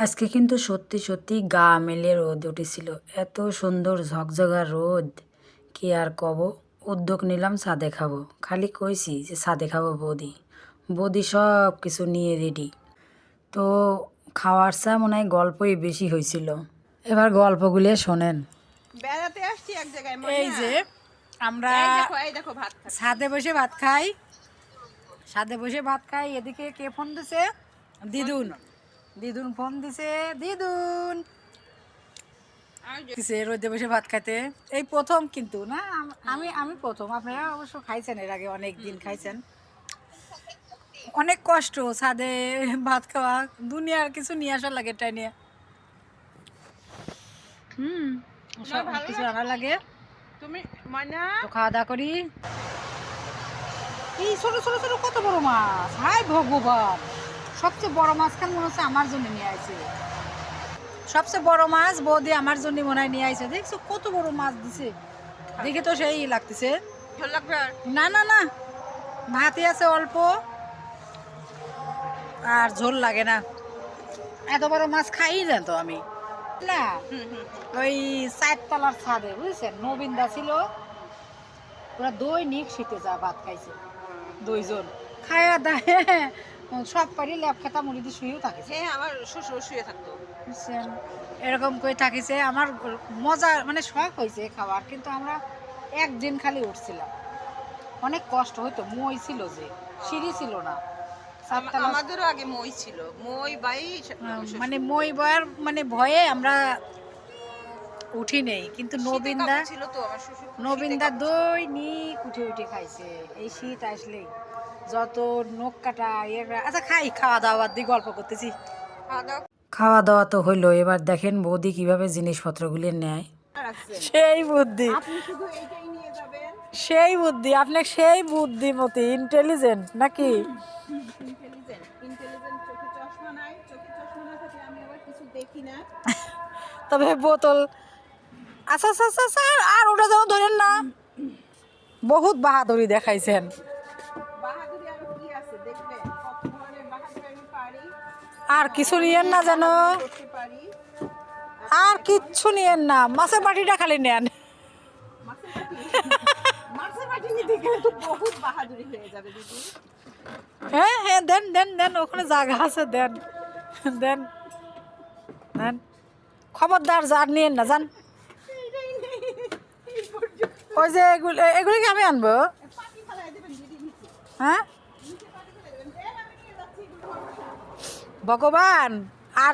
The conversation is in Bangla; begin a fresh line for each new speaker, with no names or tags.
আজকে কিন্তু সত্যি সত্যি গা মেলে রোদ উঠেছিল। এত সুন্দর ঝকঝকা রোদ, কি আর কব। উদ্যোগ নিলাম ছাদে খাবো, খালি কইছি যে ছাদে খাবো বৌদি। বৌদি সব কিছু নিয়ে রেডি। তো খাওয়ার চা মনে হয় গল্পই বেশি হয়েছিল। এবার গল্পগুলো শোনেন।
বেড়াতে আসছি এক জায়গায়,
এই যে আমরা
এই দেখো ভাত খাচ্ছি।
ছাদে বসে ভাত খাই, ছাদে বসে ভাত খাই। এদিকে কে ফোন দিছে? দিদুন। দিদুন ফোন দিছে। দিদুন দিছে রোদে বসে ভাত খাইতে। এই প্রথম কিন্তু না, আমি আমি প্রথম। আপনারা অবশ্য খাইছেন এর আগে, অনেক দিন খাইছেন। অনেক কষ্ট ছাদে ভাত খাওয়া, দুনিয়ার কিছু নিয়ে আসা লাগে টাই নিয়ে। সব কিছু আনা লাগে।
তুমি ময়না
তো খাওয়া দাওয়া করি। এই ছোট ছোট ছোট কত বড় মাছ! হাই ভগবান, সবচেয়ে বড় মাছ খান মনে হচ্ছে আমার জন্য নিয়ে আইছে। সবচেয়ে বড় মাছ বৌদি আমার জন্য মনে হয় নিয়ে আইছে। দেখছো কত বড় মাছ দিছে, দেখে তো সেই লাগতেছে।
ভালো লাগবে আর
না না না, ভাতই আছে অল্প, আর ঝোল লাগে না। এত বড় মাছ খাই না তো আমি না। ওই 4 তলার ছাদে বুঝছেন, নবীনদা ছিল, ওরা দৈনিক শীতে যা ভাত খাইছে। 2 জন খায়া দায় সব পারি ল্যাপ খাতা মুড়ি দিয়ে শুয়েও থাকিছে।
হ্যাঁ, আমার শ্বশুর শুয়ে থাকতো।
বুঝছেন, এরকম করে থাকিছে। আমার মজা মানে শখ হয়েছে খাবার, কিন্তু আমরা একদিন খালি উঠছিলাম, অনেক কষ্ট হইতো। মই ছিল, যে সিঁড়ি ছিল না।
আমাদেরও আগে মই ছিল, মই বাই
মানে মই বয়ার মানে ভয়ে আমরা উঠি নেই। কিন্তু নবীনদা
ছিল তো, আমার শ্বশুর
নবীনদা দৈনিক উঠে উঠে খাইছে এই শীত আসলেই। যত নখ কাটা এরা। আচ্ছা খাই, খাওয়া দাওয়া দিয়ে গল্প করতেছি।
খাওয়া দাওয়া তো হইলো, এবার দেখেন বৌদি কিভাবে জিনিসপত্রগুলি নেয়।
সেই বুদ্ধি,
আপনি শুধু এইটাই নিয়ে যাবেন।
সেই বুদ্ধি, আপনার সেই বুদ্ধিমতী, ইন্টেলিজেন্ট নাকি?
Intelligent intelligent. চোখে চশমা নাই, চোখে চশমা না থাকলে আমি আবার কিছু দেখি না।
তবে বোতল। আচ্ছা আচ্ছা আচ্ছা আচ্ছা, আর ওটা যেন ধরেন না। বহুত বাহাদুরি দেখাইছেন।
বাহাদুরি আর কি আছে দেখবেন, কত ধরনের বাহাদুরি আমি পারি।
আর কিছু নিয়েন না যেন,
করতে পারি।
আর কিচ্ছু নিয়েন না, মাছের বাটিটা খালি নেন।
মাছের বাটি, মাছের বাটি নিতে গেলে তো বহুত বাহাদুরি হয়ে যাবে দিদি।
হ্যাঁ হ্যাঁ, দেন দেন দেন, ওখানে জায়গা আছে, দেন দেন দেন। খবরদার যার নিয়েন না, যান। ওই যে এগুলো, এগুলি কি আমি আনবো? হ্যাঁ ভগবান, আর